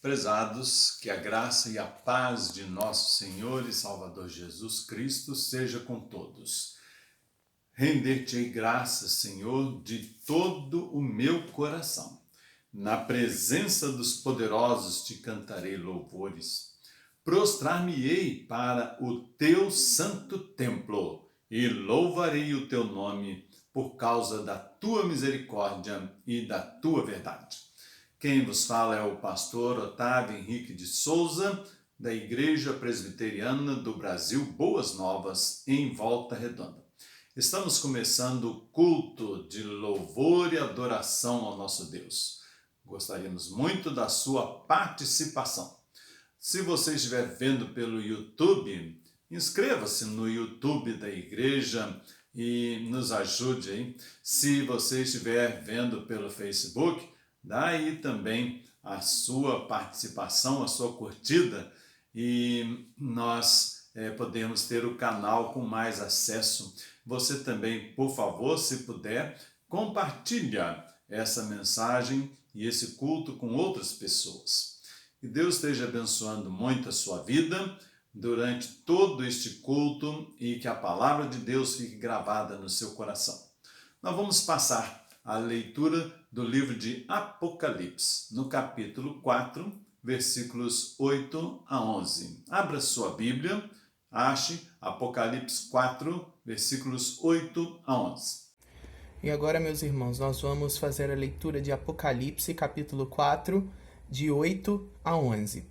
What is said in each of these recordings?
Prezados, que a graça e a paz de nosso Senhor e Salvador Jesus Cristo seja com todos. Render-te-ei graças, Senhor, de todo o meu coração. Na presença dos poderosos te cantarei louvores. Prostrar-me-ei para o teu santo templo e louvarei o teu nome por causa da tua misericórdia e da tua verdade. Quem vos fala é o pastor Otávio Henrique de Souza, da Igreja Presbiteriana do Brasil Boas Novas, em Volta Redonda. Estamos começando o culto de louvor e adoração ao nosso Deus. Gostaríamos muito da sua participação. Se você estiver vendo pelo YouTube, inscreva-se no YouTube da igreja e nos ajude aí. Se você estiver vendo pelo Facebook, dá aí também a sua participação, a sua curtida, e nós podemos ter o canal com mais acesso. Você também, por favor, se puder, compartilha essa mensagem e esse culto com outras pessoas. Que Deus esteja abençoando muito a sua vida durante todo este culto e que a palavra de Deus fique gravada no seu coração. Nós vamos passar a leitura do livro de Apocalipse, no capítulo 4, versículos 8 a 11. Abra sua Bíblia, ache Apocalipse 4, versículos 8 a 11. E agora, meus irmãos, nós vamos fazer a leitura de Apocalipse, capítulo 4, de 8 a 11.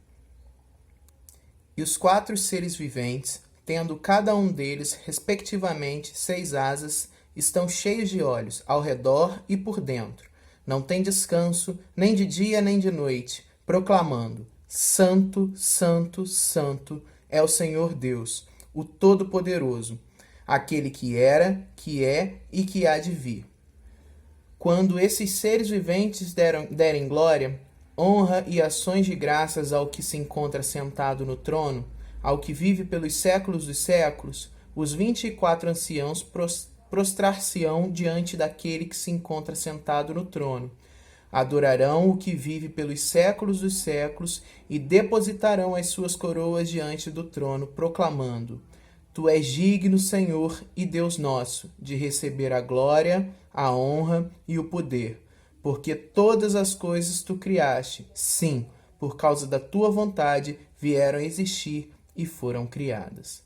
E os 4 seres viventes, tendo cada um deles, respectivamente, 6 asas, estão cheios de olhos, ao redor e por dentro. Não tem descanso, nem de dia nem de noite, proclamando: Santo, Santo, Santo é o Senhor Deus, o Todo-Poderoso, aquele que era, que é e que há de vir. Quando esses seres viventes derem glória, honra e ações de graças ao que se encontra sentado no trono, ao que vive pelos séculos dos séculos, os 24 anciãos prostrar-se-ão diante daquele que se encontra sentado no trono. Adorarão o que vive pelos séculos dos séculos e depositarão as suas coroas diante do trono, proclamando: Tu és digno, Senhor e Deus nosso, de receber a glória, a honra e o poder, porque todas as coisas tu criaste, sim, por causa da tua vontade vieram a existir e foram criadas.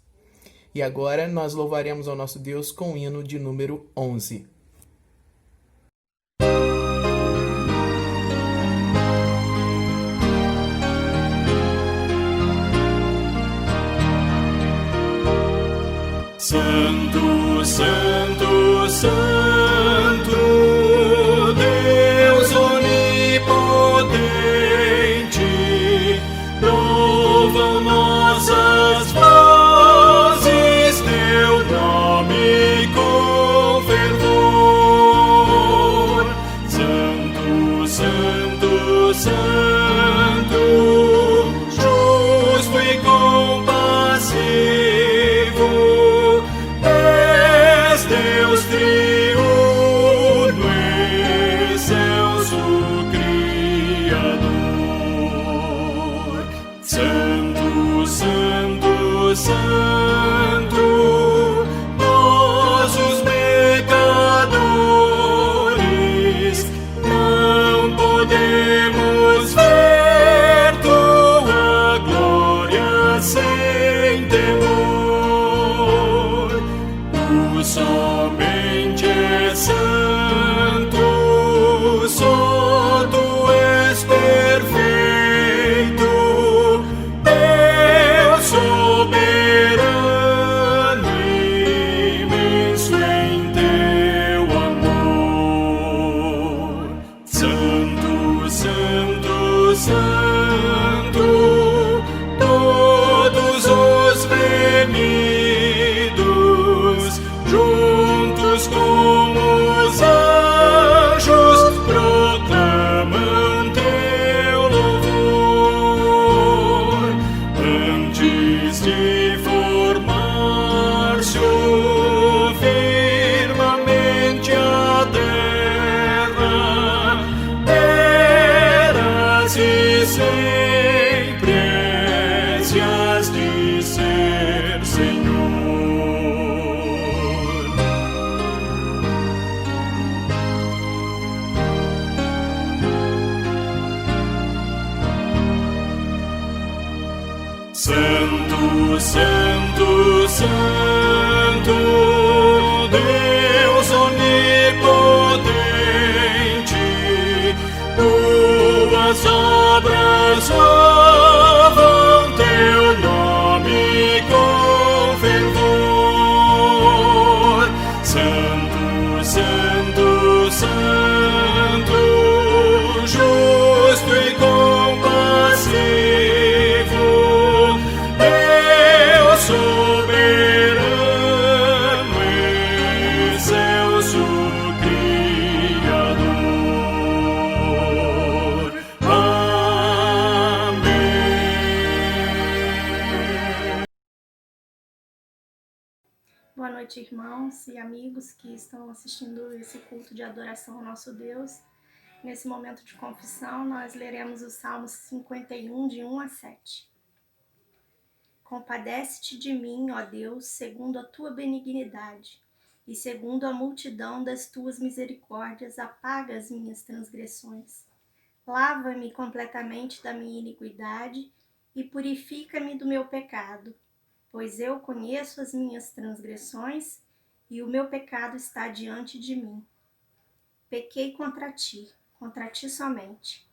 E agora nós louvaremos ao nosso Deus com o hino de número 11. Santo, Santo, Santo, Deus onipotente, louvam nossas vozes teu nome com fervor. Santo, Santo, Santo, justo e compassivo, Deus triunfante, sempre esse has de ser, Senhor. Santo, Santo, Santo, Deus onipotente, tuas obras louvam teu nome com fervor. Santo, Santo, Santo, justo e compassivo, Deus soberano, excelso Criador. Amém. Boa noite, irmãos e amigos que estão assistindo esse culto de adoração ao nosso Deus. Nesse momento de confissão, nós leremos o Salmo 51, de 1 a 7. Compadece-te de mim, ó Deus, segundo a tua benignidade, e segundo a multidão das tuas misericórdias, apaga as minhas transgressões. Lava-me completamente da minha iniquidade e purifica-me do meu pecado, pois eu conheço as minhas transgressões e o meu pecado está diante de mim. Pequei contra ti somente,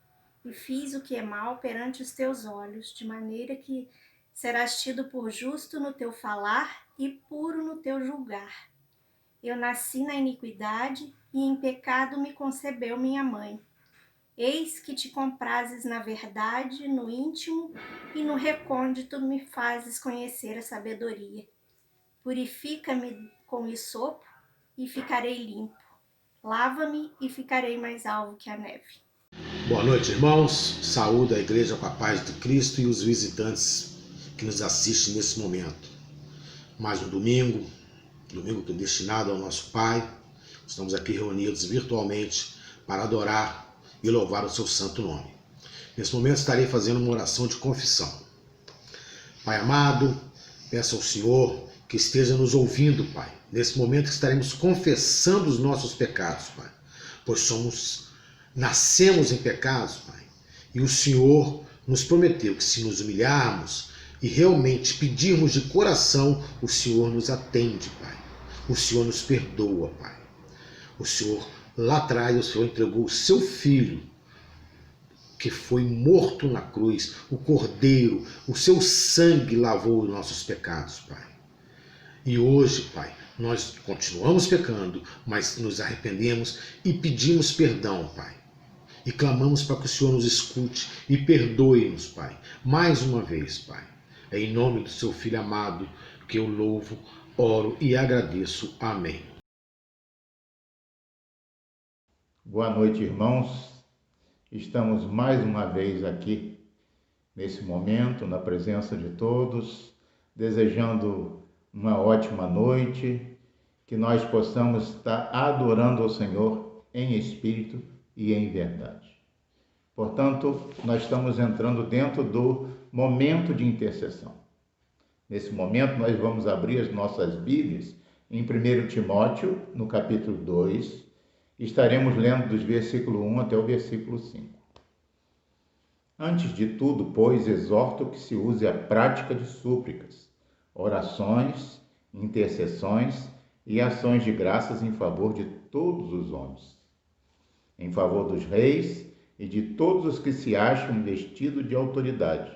e fiz o que é mal perante os teus olhos, de maneira que serás tido por justo no teu falar e puro no teu julgar. Eu nasci na iniquidade, e em pecado me concebeu minha mãe. Eis que te comprases na verdade, no íntimo e no recôndito me fazes conhecer a sabedoria. Purifica-me com hisopo e ficarei limpo. Lava-me e ficarei mais alvo que a neve. Boa noite, irmãos. Saúde a igreja com a paz de Cristo e os visitantes que nos assistem nesse momento. Mais um domingo que é destinado ao nosso Pai. Estamos aqui reunidos virtualmente para adorar e louvar o seu santo nome. Nesse momento estarei fazendo uma oração de confissão. Pai amado, peço ao Senhor que esteja nos ouvindo, Pai. Nesse momento estaremos confessando os nossos pecados, Pai. Pois nascemos em pecados, Pai. E o Senhor nos prometeu que se nos humilharmos e realmente pedirmos de coração, o Senhor nos atende, Pai. O Senhor nos perdoa, Pai. O Senhor, lá atrás, o Senhor entregou o seu Filho, que foi morto na cruz, o Cordeiro, o seu sangue lavou os nossos pecados, Pai. E hoje, Pai, nós continuamos pecando, mas nos arrependemos e pedimos perdão, Pai. E clamamos para que o Senhor nos escute e perdoe-nos, Pai. Mais uma vez, Pai. É em nome do seu Filho amado que eu louvo, oro e agradeço. Amém. Boa noite, irmãos. Estamos mais uma vez aqui, nesse momento, na presença de todos, desejando uma ótima noite, que nós possamos estar adorando ao Senhor em espírito e em verdade. Portanto, nós estamos entrando dentro do momento de intercessão. Nesse momento, nós vamos abrir as nossas Bíblias em 1 Timóteo, no capítulo 2, estaremos lendo dos versículo 1 até o versículo 5. Antes de tudo, pois, exorto que se use a prática de súplicas, orações, intercessões e ações de graças em favor de todos os homens, em favor dos reis e de todos os que se acham investidos de autoridade,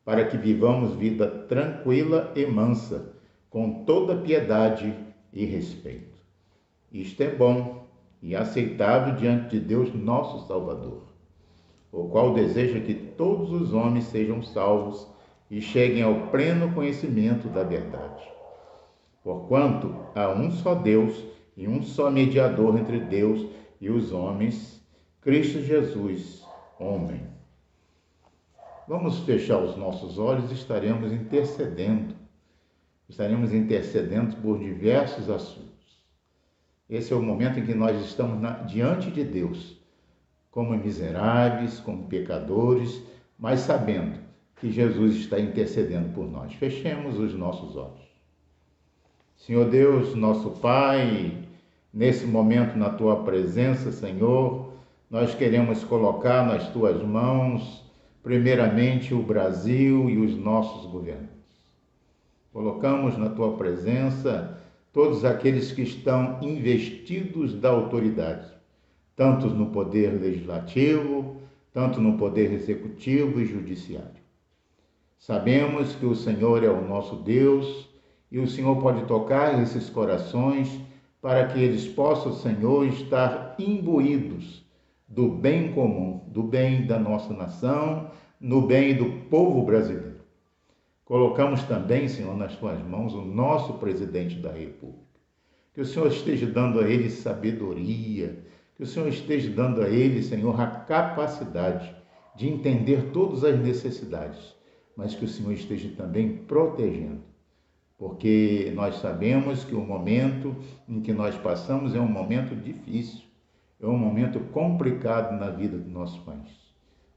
para que vivamos vida tranquila e mansa, com toda piedade e respeito. Isto é bom e aceitável diante de Deus nosso Salvador, o qual deseja que todos os homens sejam salvos e cheguem ao pleno conhecimento da verdade. Porquanto há um só Deus e um só mediador entre Deus e os homens, Cristo Jesus, homem. Vamos fechar os nossos olhos e estaremos intercedendo por diversos assuntos. Esse é o momento em que nós estamos diante de Deus, como miseráveis, como pecadores, mas sabendo que Jesus está intercedendo por nós. Fechemos os nossos olhos. Senhor Deus, nosso Pai, nesse momento na Tua presença, Senhor, nós queremos colocar nas Tuas mãos, primeiramente, o Brasil e os nossos governantes. Colocamos na Tua presença todos aqueles que estão investidos da autoridade, tanto no poder legislativo, tanto no poder executivo e judiciário. Sabemos que o Senhor é o nosso Deus e o Senhor pode tocar esses corações para que eles possam, Senhor, estar imbuídos do bem comum, do bem da nossa nação, no bem do povo brasileiro. Colocamos também, Senhor, nas Tuas mãos o nosso presidente da República. Que o Senhor esteja dando a ele sabedoria, que o Senhor esteja dando a ele, Senhor, a capacidade de entender todas as necessidades, mas que o Senhor esteja também protegendo, porque nós sabemos que o momento em que nós passamos é um momento difícil, é um momento complicado na vida do nosso país,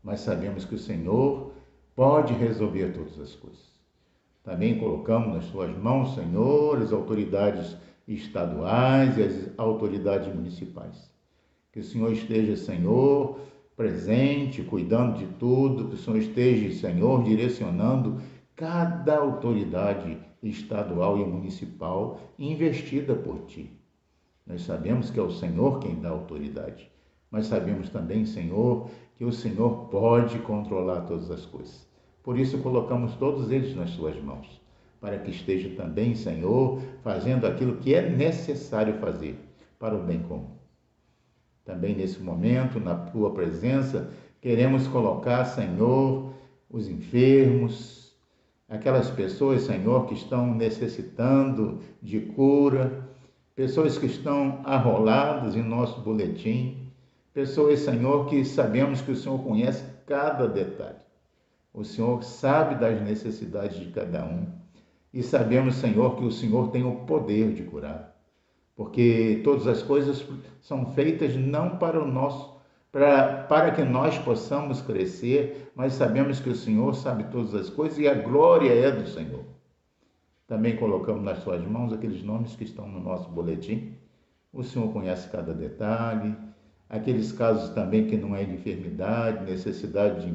mas sabemos que o Senhor pode resolver todas as coisas. Também colocamos nas Suas mãos, Senhor, as autoridades estaduais e as autoridades municipais. Que o Senhor esteja, Senhor, presente, cuidando de tudo, que o Senhor esteja, Senhor, direcionando cada autoridade estadual e municipal investida por Ti. Nós sabemos que é o Senhor quem dá autoridade, mas sabemos também, Senhor, que o Senhor pode controlar todas as coisas. Por isso colocamos todos eles nas Suas mãos, para que esteja também, Senhor, fazendo aquilo que é necessário fazer para o bem comum. Também nesse momento, na Tua presença, queremos colocar, Senhor, os enfermos, aquelas pessoas, Senhor, que estão necessitando de cura, pessoas que estão arroladas em nosso boletim, pessoas, Senhor, que sabemos que o Senhor conhece cada detalhe. O Senhor sabe das necessidades de cada um e sabemos, Senhor, que o Senhor tem o poder de curar. Porque todas as coisas são feitas não para que nós possamos crescer, mas sabemos que o Senhor sabe todas as coisas e a glória é do Senhor. Também colocamos nas Suas mãos aqueles nomes que estão no nosso boletim. O Senhor conhece cada detalhe, aqueles casos também que não é de enfermidade, necessidade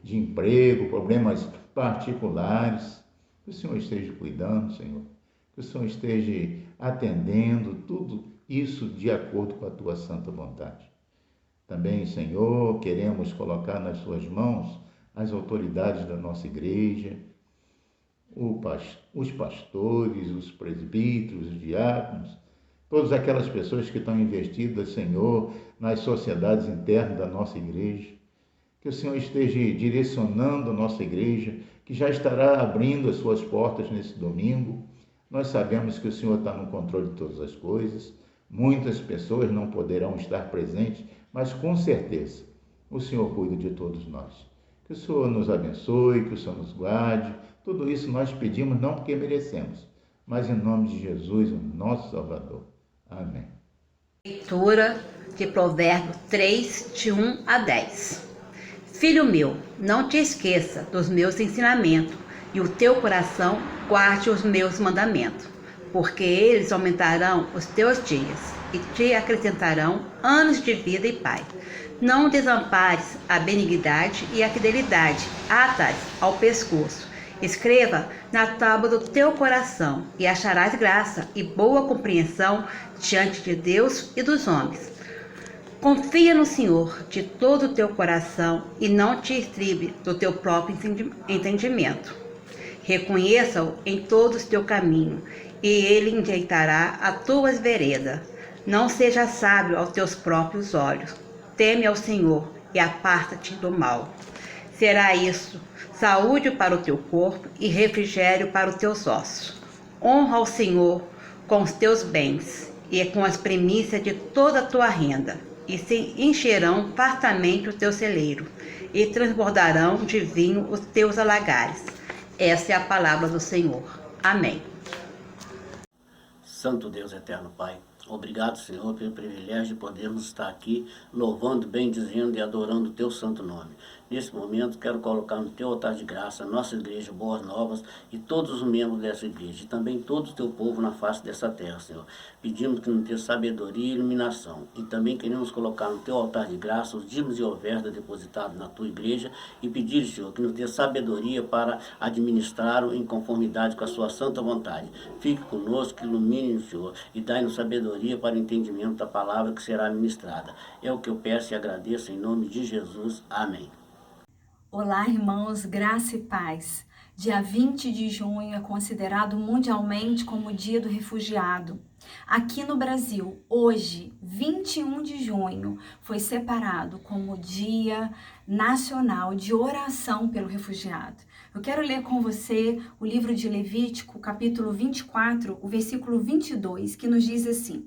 de emprego, problemas particulares. Que o Senhor esteja cuidando, Senhor. Que o Senhor esteja atendendo tudo isso de acordo com a Tua santa vontade. Também, Senhor, queremos colocar nas Suas mãos as autoridades da nossa igreja, os pastores, os presbíteros, os diáconos, todas aquelas pessoas que estão investidas, Senhor, nas sociedades internas da nossa igreja. Que o Senhor esteja direcionando a nossa igreja, que já estará abrindo as suas portas nesse domingo. Nós sabemos que o Senhor está no controle de todas as coisas. Muitas pessoas não poderão estar presentes, mas com certeza o Senhor cuida de todos nós. Que o Senhor nos abençoe, que o Senhor nos guarde. Tudo isso nós pedimos não porque merecemos, mas em nome de Jesus, o nosso Salvador. Amém. Leitura de Provérbios 3, de 1 a 10. Filho meu, não te esqueça dos meus ensinamentos, e o teu coração guarde os meus mandamentos, porque eles aumentarão os teus dias e te acrescentarão anos de vida e paz. Não desampares a benignidade e a fidelidade, ata-as ao pescoço. Escreva na tábua do teu coração, e acharás graça e boa compreensão diante de Deus e dos homens. Confia no Senhor de todo o teu coração e não te estribe do teu próprio entendimento. Reconheça-o em todos os teus caminhos, e ele endireitará as tuas veredas. Não seja sábio aos teus próprios olhos. Teme ao Senhor e aparta-te do mal. Será isso saúde para o teu corpo e refrigério para os teus ossos. Honra ao Senhor com os teus bens e com as primícias de toda a tua renda, e se encherão fartamente o teu celeiro, e transbordarão de vinho os teus alagares. Essa é a palavra do Senhor. Amém. Santo Deus eterno Pai, obrigado, Senhor, pelo privilégio de podermos estar aqui louvando, bendizendo e adorando o teu santo nome. Nesse momento, quero colocar no teu altar de graça a nossa igreja, Boas Novas, e todos os membros dessa igreja, e também todo o teu povo na face dessa terra, Senhor. Pedimos que nos dê sabedoria e iluminação, e também queremos colocar no teu altar de graça os dízimos e ofertas depositados na tua igreja, e pedir, Senhor, que nos dê sabedoria para administrar em conformidade com a sua santa vontade. Fique conosco, ilumine-nos, Senhor, e dai-nos sabedoria para o entendimento da palavra que será ministrada. É o que eu peço e agradeço em nome de Jesus. Amém. Olá, irmãos, graça e paz. Dia 20 de junho é considerado mundialmente como o Dia do Refugiado. Aqui no Brasil, hoje, 21 de junho, foi separado como Dia Nacional de Oração pelo Refugiado. Eu quero ler com você o livro de Levítico, capítulo 24, o versículo 22, que nos diz assim: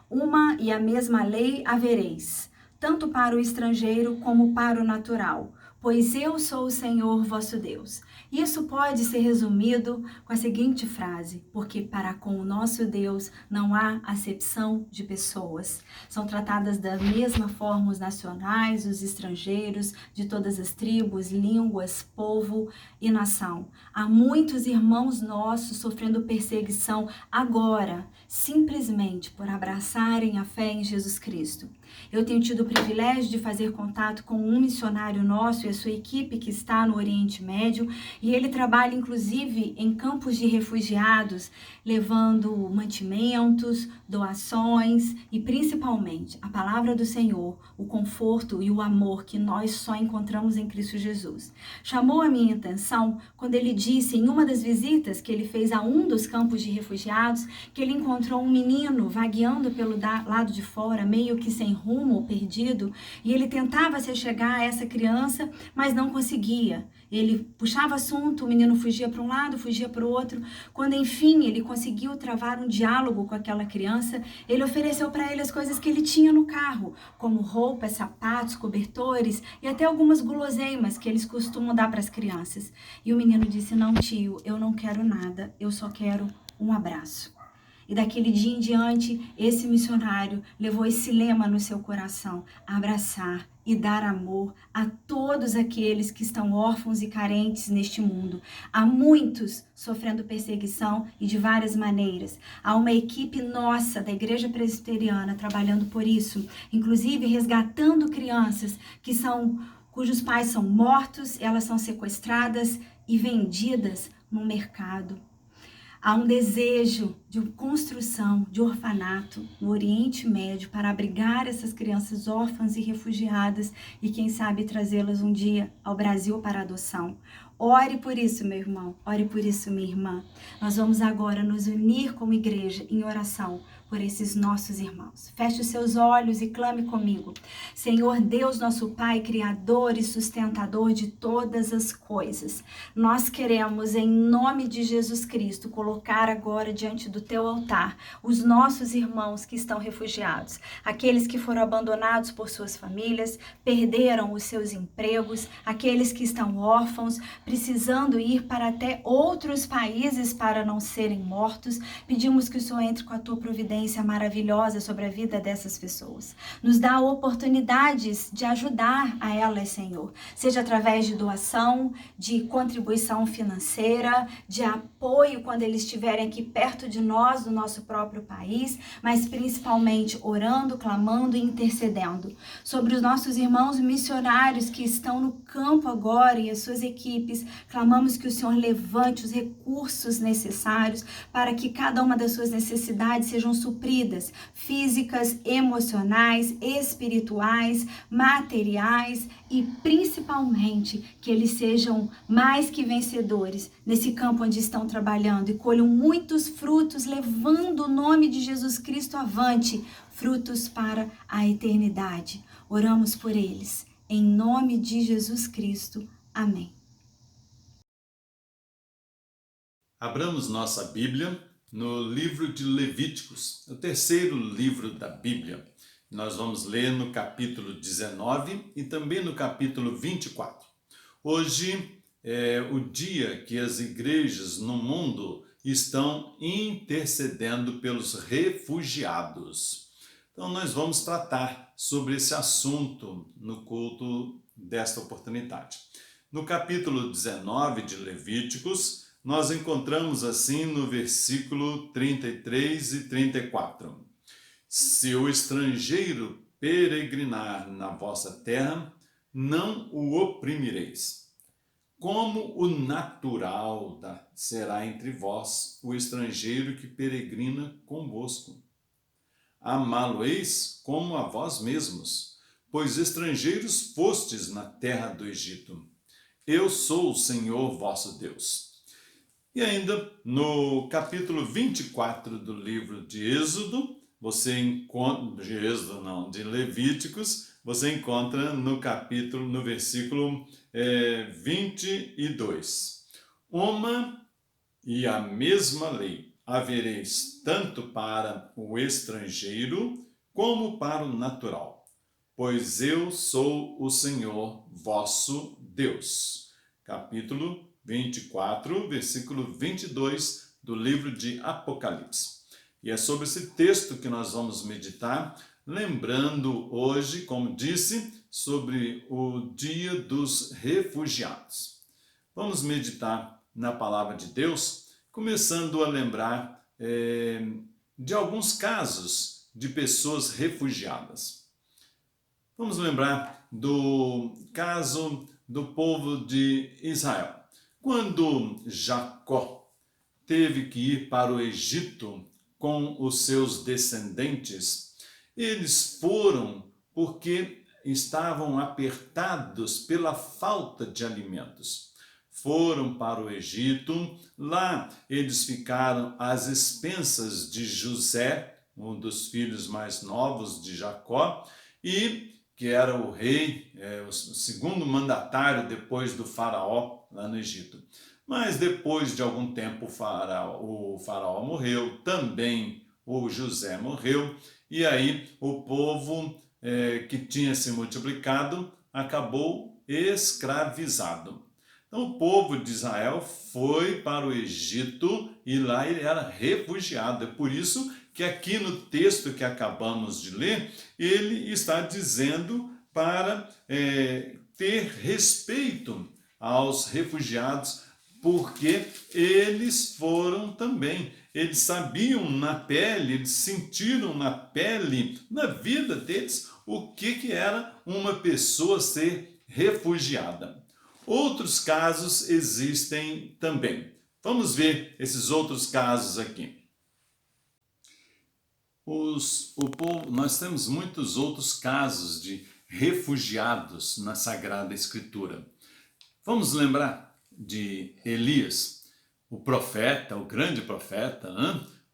Uma e a mesma lei havereis, tanto para o estrangeiro como para o natural, pois eu sou o Senhor vosso Deus. Isso pode ser resumido com a seguinte frase: porque para com o nosso Deus não há acepção de pessoas. São tratadas da mesma forma os nacionais, os estrangeiros, de todas as tribos, línguas, povo e nação. Há muitos irmãos nossos sofrendo perseguição agora, simplesmente por abraçarem a fé em Jesus Cristo. Eu tenho tido o privilégio de fazer contato com um missionário nosso e a sua equipe que está no Oriente Médio, e ele trabalha inclusive em campos de refugiados, levando mantimentos, doações e principalmente a palavra do Senhor, o conforto e o amor que nós só encontramos em Cristo Jesus. Chamou a minha atenção quando ele disse em uma das visitas que ele fez a um dos campos de refugiados que ele encontrou um menino vagueando pelo lado de fora, meio que sem rumo, perdido, e ele tentava se chegar a essa criança, mas não conseguia. Ele puxava assunto, o menino fugia para um lado, fugia para o outro. Quando enfim ele conseguiu travar um diálogo com aquela criança, ele ofereceu para ele as coisas que ele tinha no carro, como roupas, sapatos, cobertores e até algumas guloseimas que eles costumam dar para as crianças. E o menino disse: não, tio, eu não quero nada, eu só quero um abraço. E daquele dia em diante, esse missionário levou esse lema no seu coração: abraçar e dar amor a todos aqueles que estão órfãos e carentes neste mundo. Há muitos sofrendo perseguição e de várias maneiras. Há uma equipe nossa da Igreja Presbiteriana trabalhando por isso, inclusive resgatando crianças cujos pais são mortos, elas são sequestradas e vendidas no mercado. Há um desejo de construção de orfanato no Oriente Médio para abrigar essas crianças órfãs e refugiadas e, quem sabe, trazê-las um dia ao Brasil para adoção. Ore por isso, meu irmão. Ore por isso, minha irmã. Nós vamos agora nos unir como igreja em oração por esses nossos irmãos. Feche os seus olhos e clame comigo. Senhor Deus, nosso Pai, Criador e sustentador de todas as coisas, nós queremos, em nome de Jesus Cristo, colocar agora diante do teu altar os nossos irmãos que estão refugiados, aqueles que foram abandonados por suas famílias, perderam os seus empregos, aqueles que estão órfãos, precisando ir para até outros países para não serem mortos. Pedimos que o Senhor entre com a tua providência maravilhosa sobre a vida dessas pessoas. Nos dá oportunidades de ajudar a elas, Senhor, seja através de doação, de contribuição financeira, de apoio quando eles estiverem aqui perto de nós, do nosso próprio país, mas principalmente orando, clamando e intercedendo sobre os nossos irmãos missionários que estão no campo agora e as suas equipes. Clamamos que o Senhor levante os recursos necessários para que cada uma das suas necessidades sejam supridas, físicas, emocionais, espirituais, materiais e principalmente que eles sejam mais que vencedores nesse campo onde estão trabalhando e colham muitos frutos, levando o nome de Jesus Cristo avante, frutos para a eternidade. Oramos por eles, em nome de Jesus Cristo. Amém. Abramos nossa Bíblia no livro de Levíticos, o terceiro livro da Bíblia. Nós vamos ler no capítulo 19 e também no capítulo 24. Hoje é o dia que as igrejas no mundo estão intercedendo pelos refugiados. Então nós vamos tratar sobre esse assunto no culto desta oportunidade. No capítulo 19 de Levíticos, nós encontramos assim no versículo 33 e 34. Se o estrangeiro peregrinar na vossa terra, não o oprimireis. Como o natural será entre vós o estrangeiro que peregrina convosco. Amá-lo-eis como a vós mesmos, pois estrangeiros fostes na terra do Egito. Eu sou o Senhor vosso Deus. E ainda no capítulo 24 do livro de Êxodo, de Levíticos, você encontra no versículo 22. Uma e a mesma lei havereis tanto para o estrangeiro como para o natural, pois eu sou o Senhor vosso Deus. Capítulo 24, versículo 22 do livro de Apocalipse. E é sobre esse texto que nós vamos meditar, lembrando hoje, como disse, sobre o Dia dos Refugiados. Vamos meditar na Palavra de Deus, começando a lembrar de alguns casos de pessoas refugiadas. Vamos lembrar do caso do povo de Israel. Quando Jacó teve que ir para o Egito com os seus descendentes, eles foram porque estavam apertados pela falta de alimentos. Foram para o Egito, lá eles ficaram às expensas de José, um dos filhos mais novos de Jacó, e que era o rei, o segundo mandatário depois do faraó lá no Egito. Mas depois de algum tempo o faraó morreu, também o José morreu, e aí o povo que tinha se multiplicado acabou escravizado. Então o povo de Israel foi para o Egito e lá ele era refugiado. É por isso que aqui no texto que acabamos de ler, ele está dizendo para ter respeito aos refugiados, porque eles foram também. Eles sabiam na pele, eles sentiram na pele, na vida deles, o que era uma pessoa ser refugiada. Outros casos existem também. Vamos ver esses outros casos aqui. Nós temos muitos outros casos de refugiados na Sagrada Escritura. Vamos lembrar de Elias, o profeta, o grande profeta,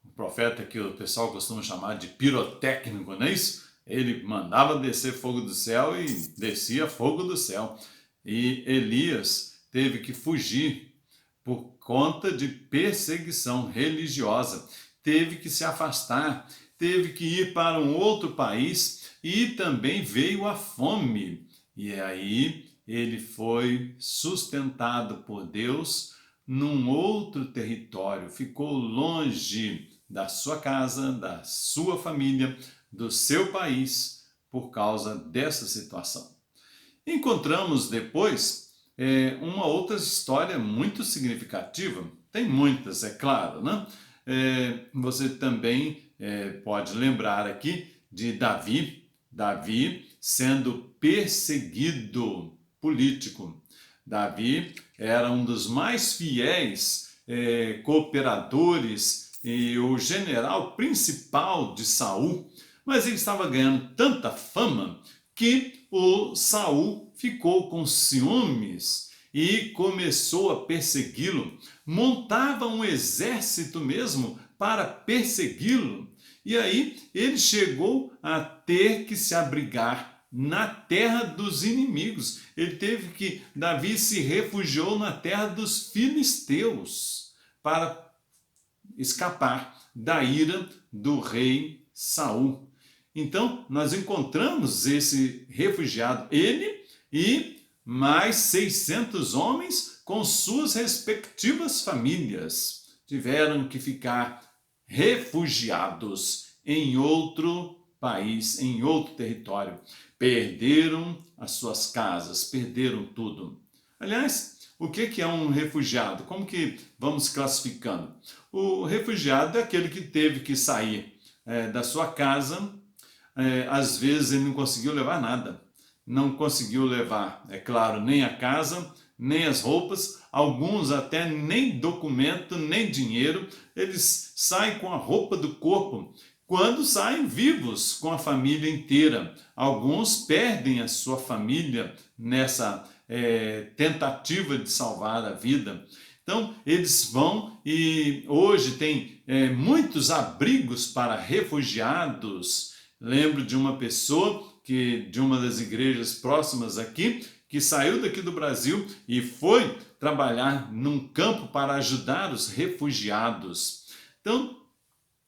o profeta que o pessoal costuma chamar de pirotécnico, não é isso? Ele mandava descer fogo do céu e descia fogo do céu. E Elias teve que fugir por conta de perseguição religiosa, teve que se afastar, teve que ir para um outro país e também veio a fome. E aí ele foi sustentado por Deus num outro território, ficou longe da sua casa, da sua família, do seu país, por causa dessa situação. Encontramos depois uma outra história muito significativa, tem muitas, é claro, né? Você também pode lembrar aqui de Davi sendo perseguido político. Davi era um dos mais fiéis cooperadores e o general principal de Saul, mas ele estava ganhando tanta fama que o Saul ficou com ciúmes e começou a persegui-lo, montava um exército mesmo para persegui-lo, e aí ele chegou a ter que se abrigar na terra dos inimigos. Davi se refugiou na terra dos filisteus para escapar da ira do rei Saul. Então, nós encontramos esse refugiado, ele e mais 600 homens com suas respectivas famílias. Tiveram que ficar refugiados em outro país, em outro território. Perderam as suas casas, perderam tudo. Aliás, o que é um refugiado? Como que vamos classificando? O refugiado é aquele que teve que sair da sua casa. Às vezes ele não conseguiu levar nada. Não conseguiu levar, é claro, nem a casa, nem as roupas, alguns até nem documento, nem dinheiro. Eles saem com a roupa do corpo, quando saem vivos com a família inteira. Alguns perdem a sua família nessa tentativa de salvar a vida. Então, eles vão e hoje tem muitos abrigos para refugiados. Lembro de uma pessoa de uma das igrejas próximas aqui, que saiu daqui do Brasil e foi trabalhar num campo para ajudar os refugiados. Então,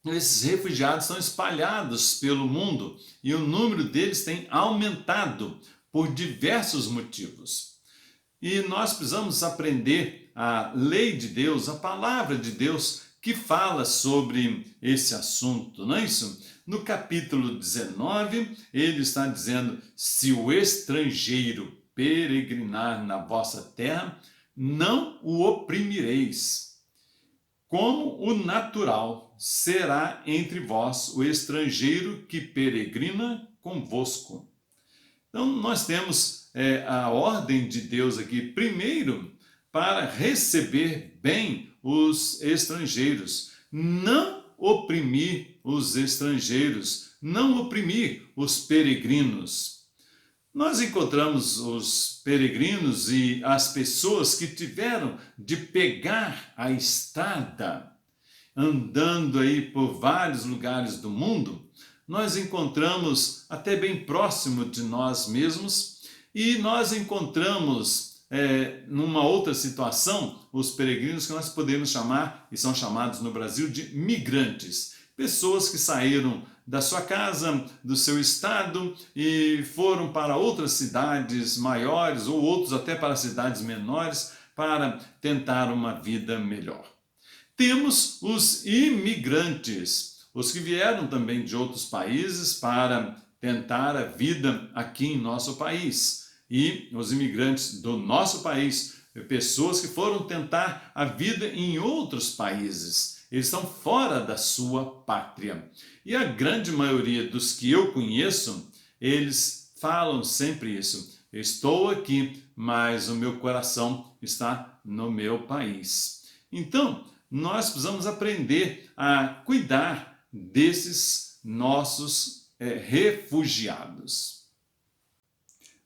esses refugiados estão espalhados pelo mundo e o número deles tem aumentado por diversos motivos. E nós precisamos aprender a lei de Deus, a palavra de Deus, que fala sobre esse assunto, não é isso? No capítulo 19, ele está dizendo: se o estrangeiro peregrinar na vossa terra, não o oprimireis. Como o natural será entre vós o estrangeiro que peregrina convosco. Então, nós temos a ordem de Deus aqui, primeiro, para receber bem os estrangeiros, não oprimir os estrangeiros, não oprimir os peregrinos. Nós encontramos os peregrinos e as pessoas que tiveram de pegar a estrada, andando aí por vários lugares do mundo. Nós encontramos até bem próximo de nós mesmos e nós encontramos numa outra situação, os peregrinos que nós podemos chamar, e são chamados no Brasil, de migrantes. Pessoas que saíram da sua casa, do seu estado e foram para outras cidades maiores ou outros até para cidades menores para tentar uma vida melhor. Temos os imigrantes, os que vieram também de outros países para tentar a vida aqui em nosso país. E os imigrantes do nosso país, pessoas que foram tentar a vida em outros países. Eles estão fora da sua pátria. E a grande maioria dos que eu conheço, eles falam sempre isso. Estou aqui, mas o meu coração está no meu país. Então, nós precisamos aprender a cuidar desses nossos refugiados.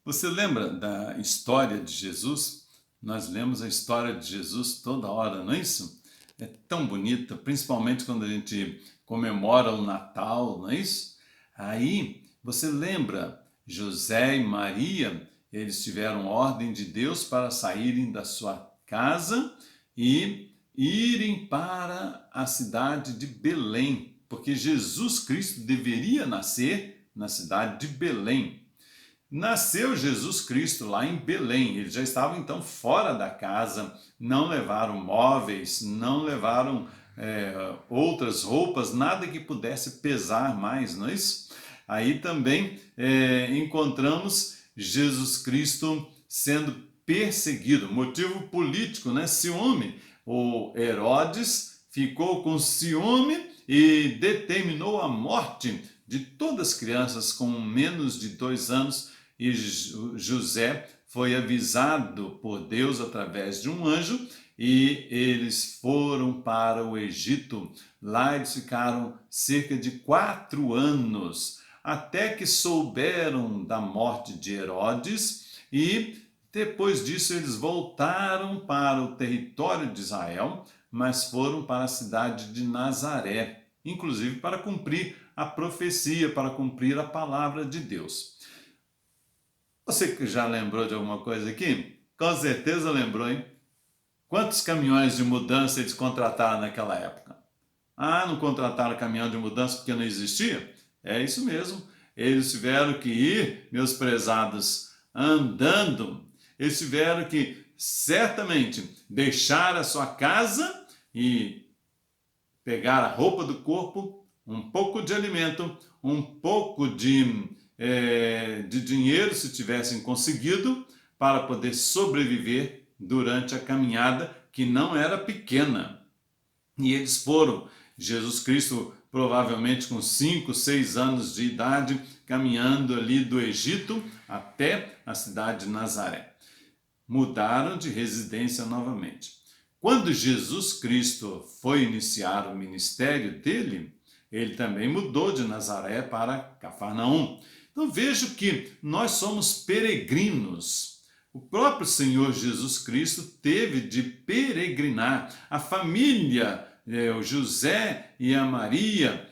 Você lembra da história de Jesus? Nós lemos a história de Jesus toda hora, não é isso? É tão bonita, principalmente quando a gente comemora o Natal, não é isso? Aí você lembra, José e Maria, eles tiveram ordem de Deus para saírem da sua casa e irem para a cidade de Belém, porque Jesus Cristo deveria nascer na cidade de Belém. Nasceu Jesus Cristo lá em Belém, eles já estavam então fora da casa, não levaram móveis, não levaram outras roupas, nada que pudesse pesar mais, não é isso? Aí também encontramos Jesus Cristo sendo perseguido, motivo político, né? Ciúme. O Herodes ficou com ciúme e determinou a morte de todas as crianças com menos de 2 anos. E José foi avisado por Deus através de um anjo e eles foram para o Egito. Lá eles ficaram cerca de 4 anos, até que souberam da morte de Herodes e depois disso eles voltaram para o território de Israel, mas foram para a cidade de Nazaré, inclusive para cumprir a profecia, para cumprir a palavra de Deus. Você que já lembrou de alguma coisa aqui? Com certeza lembrou, hein? Quantos caminhões de mudança eles contrataram naquela época? Ah, não contrataram caminhão de mudança porque não existia? É isso mesmo. Eles tiveram que ir, meus prezados, andando. Eles tiveram que, certamente, deixar a sua casa e pegar a roupa do corpo, um pouco de alimento, um pouco de dinheiro, se tivessem conseguido, para poder sobreviver durante a caminhada, que não era pequena. E eles foram, Jesus Cristo provavelmente com 5, 6 anos de idade, caminhando ali do Egito até a cidade de Nazaré. Mudaram de residência novamente. Quando Jesus Cristo foi iniciar o ministério dele, ele também mudou de Nazaré para Cafarnaum. Então vejo que nós somos peregrinos. O próprio Senhor Jesus Cristo teve de peregrinar. A família, o José e a Maria,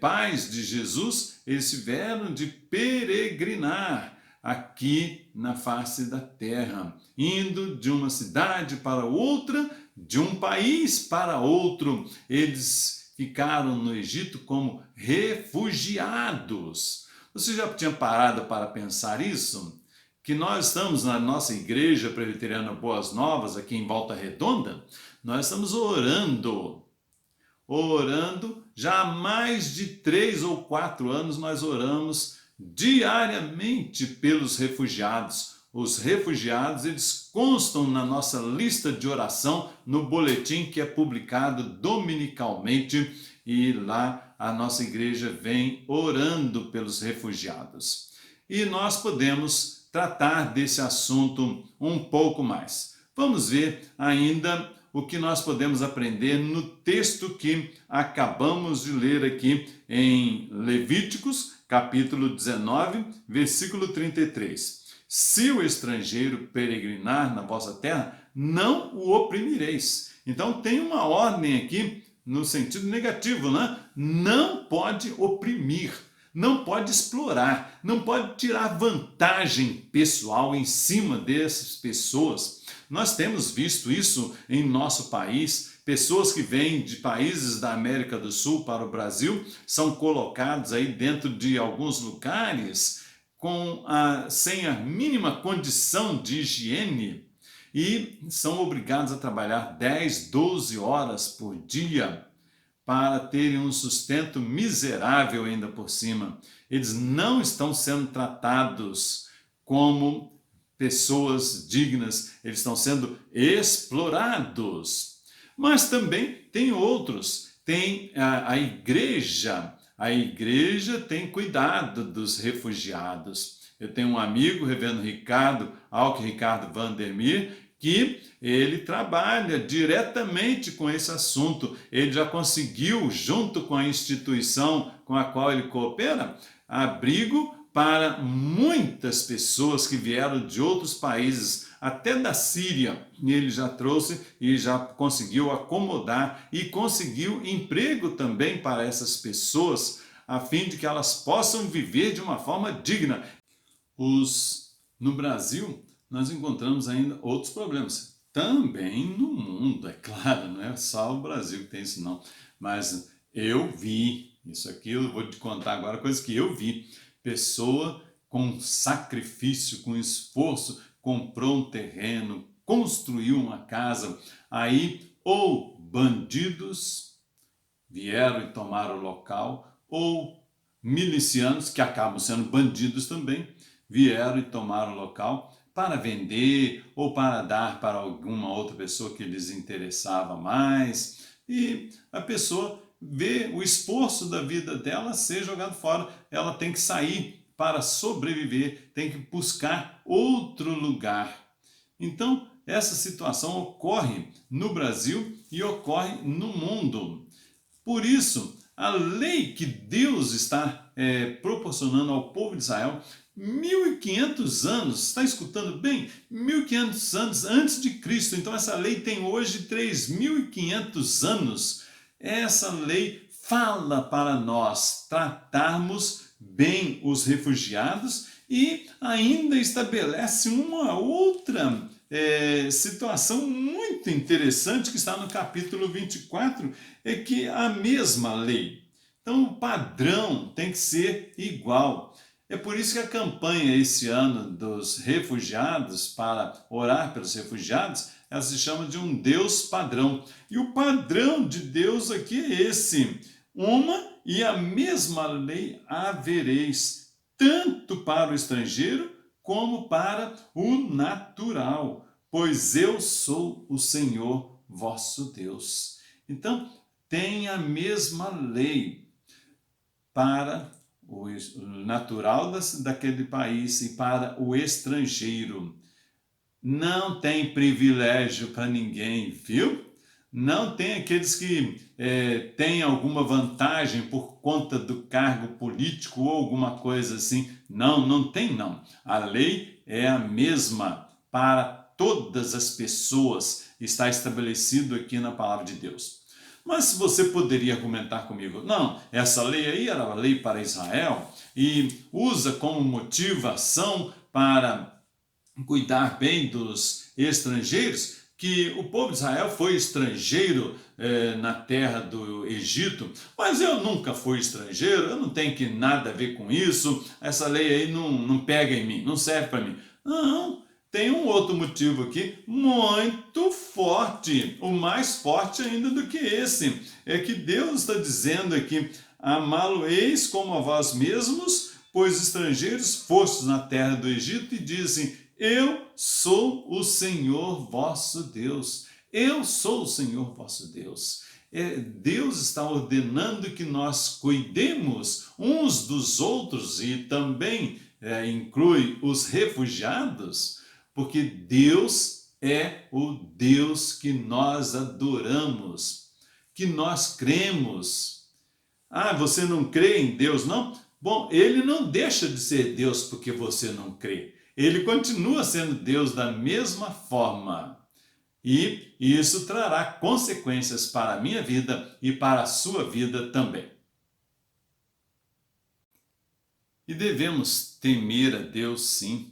pais de Jesus, eles tiveram de peregrinar aqui na face da terra, indo de uma cidade para outra, de um país para outro. Eles ficaram no Egito como refugiados. Você já tinha parado para pensar isso? Que nós estamos na nossa igreja presbiteriana Boas Novas, aqui em Volta Redonda, nós estamos orando já há mais de 3 ou 4 anos. Nós oramos diariamente pelos refugiados. Os refugiados, eles constam na nossa lista de oração, no boletim que é publicado dominicalmente, e lá a nossa igreja vem orando pelos refugiados. E nós podemos tratar desse assunto um pouco mais. Vamos ver ainda o que nós podemos aprender no texto que acabamos de ler aqui em Levíticos, capítulo 19, versículo 33. Se o estrangeiro peregrinar na vossa terra, não o oprimireis. Então tem uma ordem aqui no sentido negativo, né? Não pode oprimir, não pode explorar, não pode tirar vantagem pessoal em cima dessas pessoas. Nós temos visto isso em nosso país. Pessoas que vêm de países da América do Sul para o Brasil são colocados aí dentro de alguns lugares sem a mínima condição de higiene e são obrigados a trabalhar 10, 12 horas por dia para terem um sustento miserável ainda por cima. Eles não estão sendo tratados como pessoas dignas, eles estão sendo explorados. Mas também tem outros, tem a igreja tem cuidado dos refugiados. Eu tenho um amigo, o reverendo Alck Ricardo Vandermeer, que ele trabalha diretamente com esse assunto. Ele já conseguiu, junto com a instituição com a qual ele coopera, abrigo para muitas pessoas que vieram de outros países, até da Síria. Ele já trouxe e já conseguiu acomodar e conseguiu emprego também para essas pessoas, a fim de que elas possam viver de uma forma digna. No Brasil, nós encontramos ainda outros problemas. Também no mundo, é claro, não é só o Brasil que tem isso não. Mas eu vi, isso aqui eu vou te contar agora, coisas que eu vi. Pessoa com sacrifício, com esforço, comprou um terreno, construiu uma casa, aí ou bandidos vieram e tomaram o local, ou milicianos, que acabam sendo bandidos também, vieram e tomaram o local para vender ou para dar para alguma outra pessoa que lhes interessava mais. E a pessoa vê o esforço da vida dela ser jogado fora. Ela tem que sair para sobreviver, tem que buscar outro lugar. Então, essa situação ocorre no Brasil e ocorre no mundo. Por isso, a lei que Deus está proporcionando ao povo de Israel, 1.500 anos, está escutando bem? 1.500 anos antes de Cristo. Então, essa lei tem hoje 3.500 anos. Essa lei fala para nós tratarmos bem os refugiados e ainda estabelece uma outra situação muito interessante que está no capítulo 24, é que a mesma lei. Então o padrão tem que ser igual. É por isso que a campanha esse ano dos refugiados, para orar pelos refugiados, ela se chama de um Deus padrão. E o padrão de Deus aqui é esse: uma e a mesma lei havereis, tanto para o estrangeiro como para o natural, pois eu sou o Senhor vosso Deus. Então, tem a mesma lei para o natural daquele país e para o estrangeiro. Não tem privilégio para ninguém, viu? Não tem aqueles que têm alguma vantagem por conta do cargo político ou alguma coisa assim. Não, não tem não. A lei é a mesma para todas as pessoas. Está estabelecido aqui na palavra de Deus. Mas você poderia argumentar comigo, não, essa lei aí era a lei para Israel e usa como motivação para cuidar bem dos estrangeiros, que o povo de Israel foi estrangeiro na terra do Egito, mas eu nunca fui estrangeiro, eu não tenho que nada a ver com isso, essa lei aí não pega em mim, não serve para mim. Não, tem um outro motivo aqui muito forte, o mais forte ainda do que esse, é que Deus está dizendo aqui, amá-lo-eis como a vós mesmos, pois estrangeiros fostes na terra do Egito, e dizem, eu sou o Senhor vosso Deus. Eu sou o Senhor vosso Deus. Deus está ordenando que nós cuidemos uns dos outros e também inclui os refugiados, porque Deus é o Deus que nós adoramos, que nós cremos. Ah, você não crê em Deus, não? Bom, ele não deixa de ser Deus porque você não crê. Ele continua sendo Deus da mesma forma. E isso trará consequências para a minha vida e para a sua vida também. E devemos temer a Deus, sim.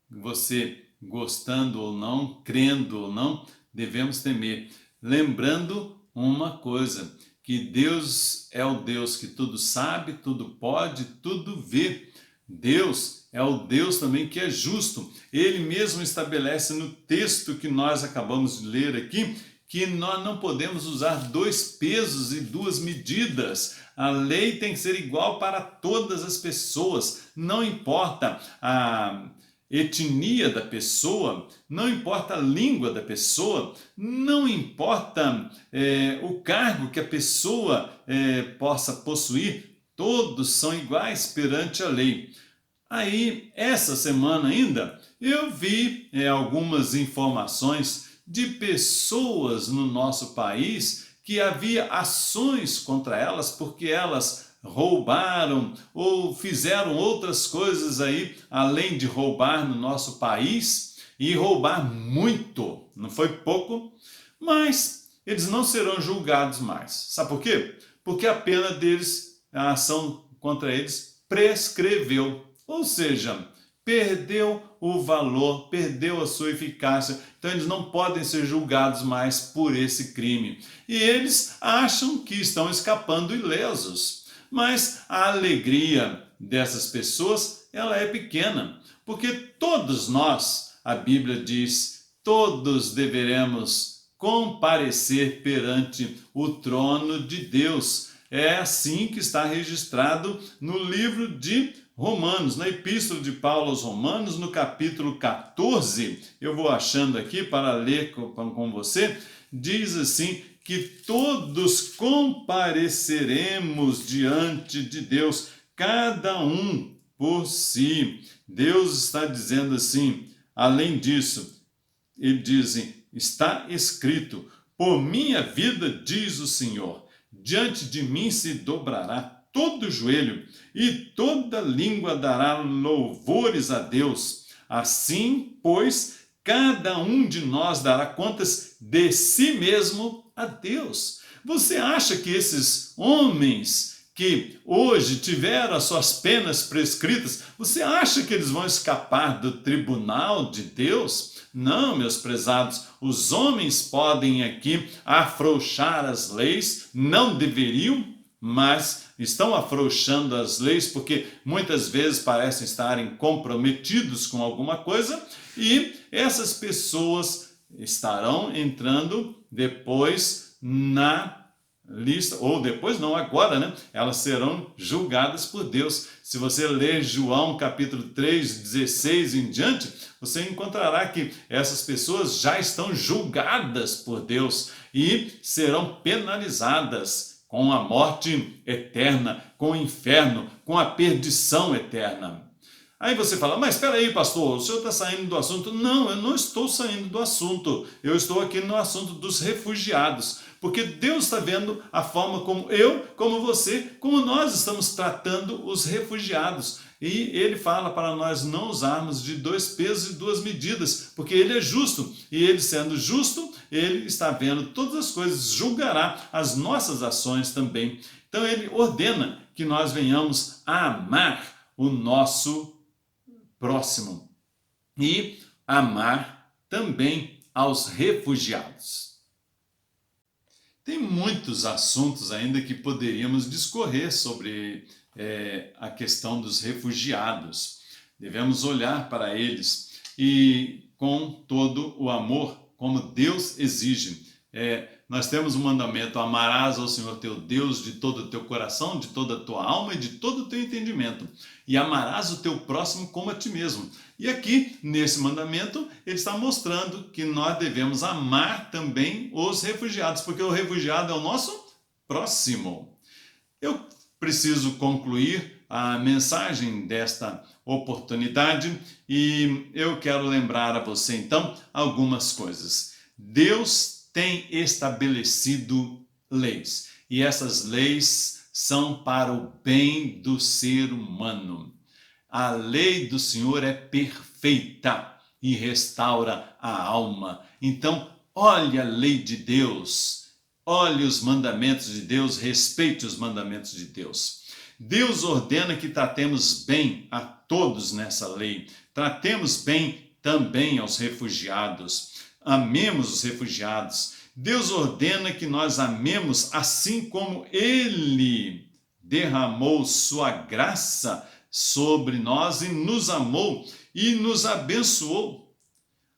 Você gostando ou não, crendo ou não, devemos temer. Lembrando uma coisa, que Deus é o Deus que tudo sabe, tudo pode, tudo vê. Deus é o Deus também que é justo. Ele mesmo estabelece no texto que nós acabamos de ler aqui, que nós não podemos usar 2 pesos e 2 medidas. A lei tem que ser igual para todas as pessoas. Não importa a etnia da pessoa, não importa a língua da pessoa, não importa o cargo que a pessoa possa possuir, todos são iguais perante a lei. Aí, essa semana ainda, eu vi algumas informações de pessoas no nosso país que havia ações contra elas porque elas roubaram ou fizeram outras coisas aí, além de roubar no nosso país, e roubar muito, não foi pouco, mas eles não serão julgados mais. Sabe por quê? Porque a pena deles, a ação contra eles, prescreveu. Ou seja, perdeu o valor, perdeu a sua eficácia, então eles não podem ser julgados mais por esse crime. E eles acham que estão escapando ilesos. Mas a alegria dessas pessoas, ela é pequena, porque todos nós, a Bíblia diz, todos deveremos comparecer perante o trono de Deus. É assim que está registrado no livro de Romanos, na Epístola de Paulo aos Romanos, no capítulo 14, eu vou achando aqui para ler com você, diz assim, que todos compareceremos diante de Deus, cada um por si. Deus está dizendo assim, além disso, ele diz, está escrito, por minha vida, diz o Senhor, diante de mim se dobrará todo joelho e toda língua dará louvores a Deus. Assim, pois, cada um de nós dará contas de si mesmo a Deus. Você acha que esses homens que hoje tiveram as suas penas prescritas, você acha que eles vão escapar do tribunal de Deus? Não, meus prezados, os homens podem aqui afrouxar as leis, não deveriam, mas estão afrouxando as leis porque muitas vezes parecem estarem comprometidos com alguma coisa e essas pessoas estarão entrando depois na lista, ou depois não, agora, né? Elas serão julgadas por Deus. Se você ler João capítulo 3, 16 em diante, você encontrará que essas pessoas já estão julgadas por Deus e serão penalizadas com a morte eterna, com o inferno, com a perdição eterna. Aí você fala, mas espera aí, pastor, o senhor está saindo do assunto? Não, eu não estou saindo do assunto. Eu estou aqui no assunto dos refugiados. Porque Deus está vendo a forma como eu, como você, como nós estamos tratando os refugiados. E Ele fala para nós não usarmos de 2 pesos e 2 medidas, porque Ele é justo. E Ele sendo justo, Ele está vendo todas as coisas, julgará as nossas ações também. Então Ele ordena que nós venhamos a amar o nosso próximo e amar também aos refugiados. Tem muitos assuntos ainda que poderíamos discorrer sobre a questão dos refugiados. Devemos olhar para eles e com todo o amor, como Deus exige. Nós temos um mandamento: amarás ao Senhor teu Deus de todo o teu coração, de toda a tua alma e de todo o teu entendimento, e amarás o teu próximo como a ti mesmo. E aqui, nesse mandamento, ele está mostrando que nós devemos amar também os refugiados, porque o refugiado é o nosso próximo. Eu preciso concluir a mensagem desta oportunidade e eu quero lembrar a você, então, algumas coisas. Deus tem estabelecido leis, e essas leis são para o bem do ser humano. A lei do Senhor é perfeita e restaura a alma. Então, olhe a lei de Deus, olhe os mandamentos de Deus, respeite os mandamentos de Deus. Deus ordena que tratemos bem a todos nessa lei, tratemos bem também aos refugiados. Amemos os refugiados. Deus ordena que nós amemos assim como Ele derramou sua graça sobre nós e nos amou e nos abençoou.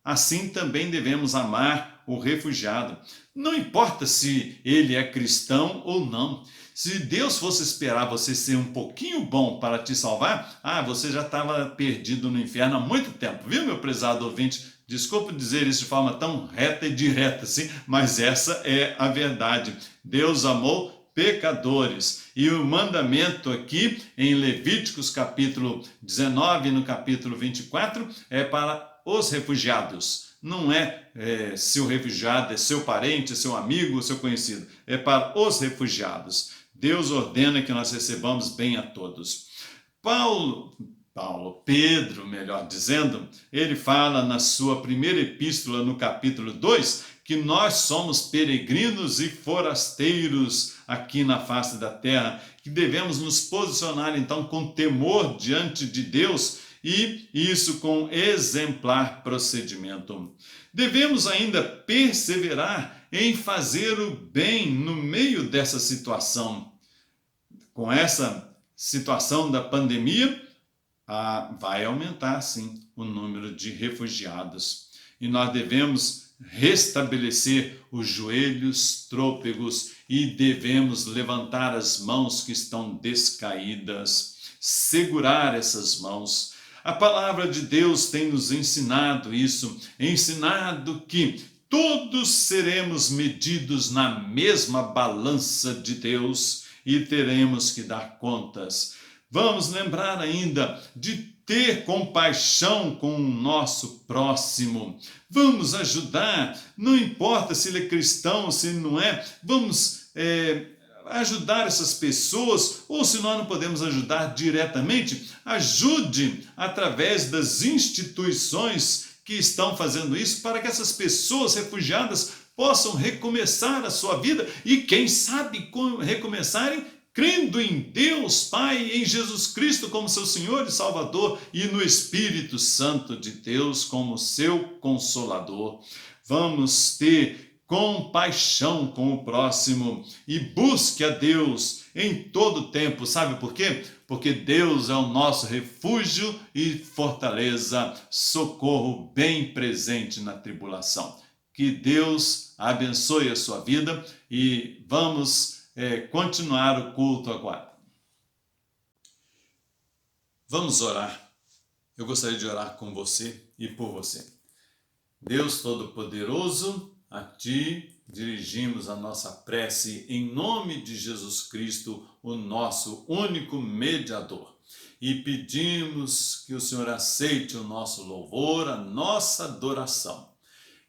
Assim também devemos amar o refugiado. Não importa se ele é cristão ou não. Se Deus fosse esperar você ser um pouquinho bom para te salvar, você já estava perdido no inferno há muito tempo, viu, meu prezado ouvinte? Desculpe dizer isso de forma tão reta e direta assim, mas essa é a verdade. Deus amou pecadores. E o mandamento aqui em Levíticos capítulo 19 e no capítulo 24 é para os refugiados. Não é se o refugiado é seu parente, seu amigo, seu conhecido. É para os refugiados. Deus ordena que nós recebamos bem a todos. Pedro, melhor dizendo, ele fala na sua primeira epístola, no capítulo 2, que nós somos peregrinos e forasteiros aqui na face da terra, que devemos nos posicionar então com temor diante de Deus e isso com exemplar procedimento. Devemos ainda perseverar em fazer o bem no meio dessa situação. Com essa situação da pandemia, vai aumentar, sim, o número de refugiados. E nós devemos restabelecer os joelhos trôpegos e devemos levantar as mãos que estão descaídas, segurar essas mãos. A palavra de Deus tem nos ensinado isso, ensinado que todos seremos medidos na mesma balança de Deus e teremos que dar contas. Vamos lembrar ainda de ter compaixão com o nosso próximo. Vamos ajudar, não importa se ele é cristão ou se não é, vamos ajudar essas pessoas, ou se nós não podemos ajudar diretamente, ajude através das instituições que estão fazendo isso, para que essas pessoas refugiadas possam recomeçar a sua vida e, quem sabe, recomeçarem crendo em Deus Pai e em Jesus Cristo como seu Senhor e Salvador e no Espírito Santo de Deus como seu Consolador. Vamos ter compaixão com o próximo e busque a Deus em todo tempo. Sabe por quê? Porque Deus é o nosso refúgio e fortaleza, socorro bem presente na tribulação. Que Deus abençoe a sua vida e vamos continuar o culto agora. Vamos orar. Eu gostaria de orar com você e por você. Deus Todo-Poderoso, a Ti dirigimos a nossa prece em nome de Jesus Cristo, o nosso único mediador. E pedimos que o Senhor aceite o nosso louvor, a nossa adoração.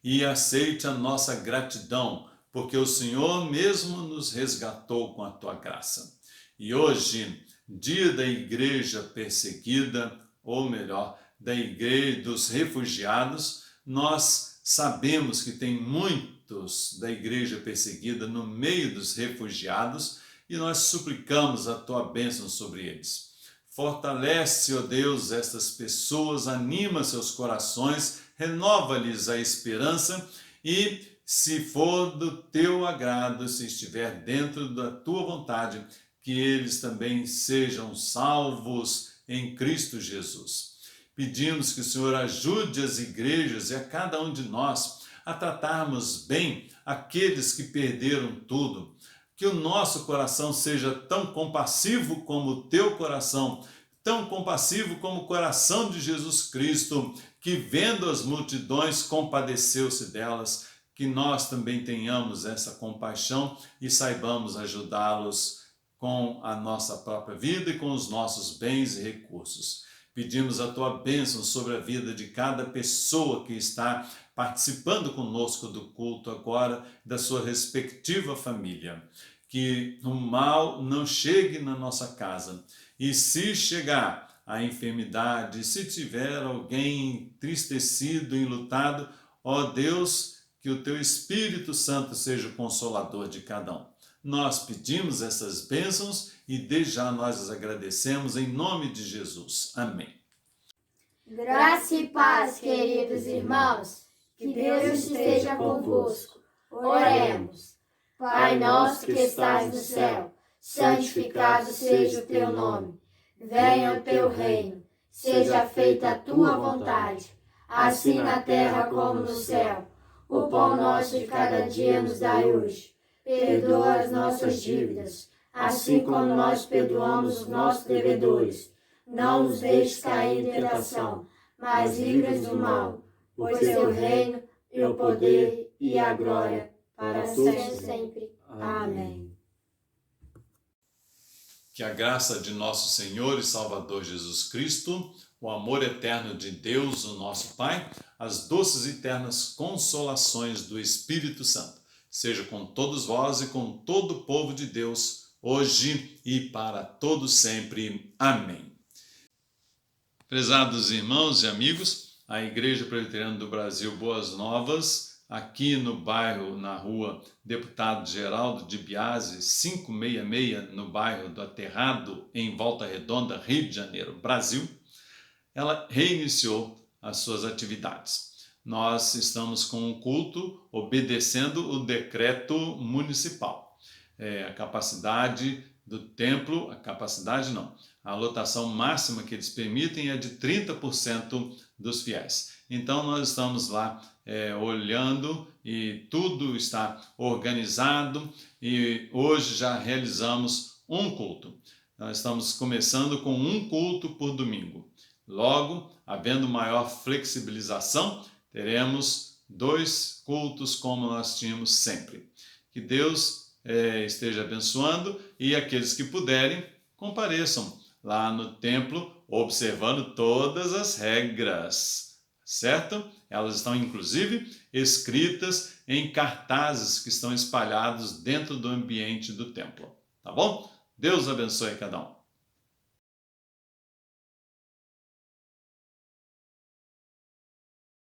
E aceite a nossa gratidão, porque o Senhor mesmo nos resgatou com a Tua graça. E hoje, dia da igreja perseguida, ou melhor, da igreja dos refugiados, nós sabemos que tem muitos da igreja perseguida no meio dos refugiados e nós suplicamos a Tua bênção sobre eles. Fortalece, ó Deus, estas pessoas, anima seus corações, renova-lhes a esperança e, se for do Teu agrado, se estiver dentro da Tua vontade, que eles também sejam salvos em Cristo Jesus. Pedimos que o Senhor ajude as igrejas e a cada um de nós a tratarmos bem aqueles que perderam tudo. Que o nosso coração seja tão compassivo como o Teu coração, tão compassivo como o coração de Jesus Cristo, que vendo as multidões compadeceu-se delas, que nós também tenhamos essa compaixão e saibamos ajudá-los com a nossa própria vida e com os nossos bens e recursos. Pedimos a Tua bênção sobre a vida de cada pessoa que está participando conosco do culto agora, da sua respectiva família. Que o mal não chegue na nossa casa. E se chegar a enfermidade, se tiver alguém entristecido, enlutado, ó Deus, que o Teu Espírito Santo seja o consolador de cada um. Nós pedimos essas bênçãos e desde já nós as agradecemos em nome de Jesus. Amém. Graça e paz, queridos irmãos, que Deus esteja convosco. Oremos. Pai nosso que estás no céu, santificado seja o Teu nome. Venha o Teu reino, seja feita a Tua vontade, assim na terra como no céu. O pão nosso de cada dia nos dai hoje. Perdoa as nossas dívidas, assim como nós perdoamos os nossos devedores. Não nos deixes cair em tentação, mas livra-nos do mal, pois Teu reino, e o poder e a glória, para sempre. Amém. Que a graça de nosso Senhor e Salvador Jesus Cristo, o amor eterno de Deus, o nosso Pai, as doces e eternas consolações do Espírito Santo, seja com todos vós e com todo o povo de Deus, hoje e para todo sempre. Amém. Prezados irmãos e amigos, a Igreja Presbiteriana do Brasil Boas Novas, aqui no bairro, na rua Deputado Geraldo de Biase, 566, no bairro do Aterrado, em Volta Redonda, Rio de Janeiro, Brasil, ela reiniciou as suas atividades. Nós estamos com um culto obedecendo o decreto municipal. A capacidade do templo, a lotação máxima que eles permitem é de 30% dos fiéis. Então nós estamos lá olhando e tudo está organizado e hoje já realizamos um culto. Nós estamos começando com um culto por domingo. Logo, havendo maior flexibilização, teremos 2 cultos como nós tínhamos sempre. Que Deus esteja abençoando e aqueles que puderem compareçam lá no templo, observando todas as regras, certo? Elas estão inclusive escritas em cartazes que estão espalhados dentro do ambiente do templo, tá bom? Deus abençoe cada um.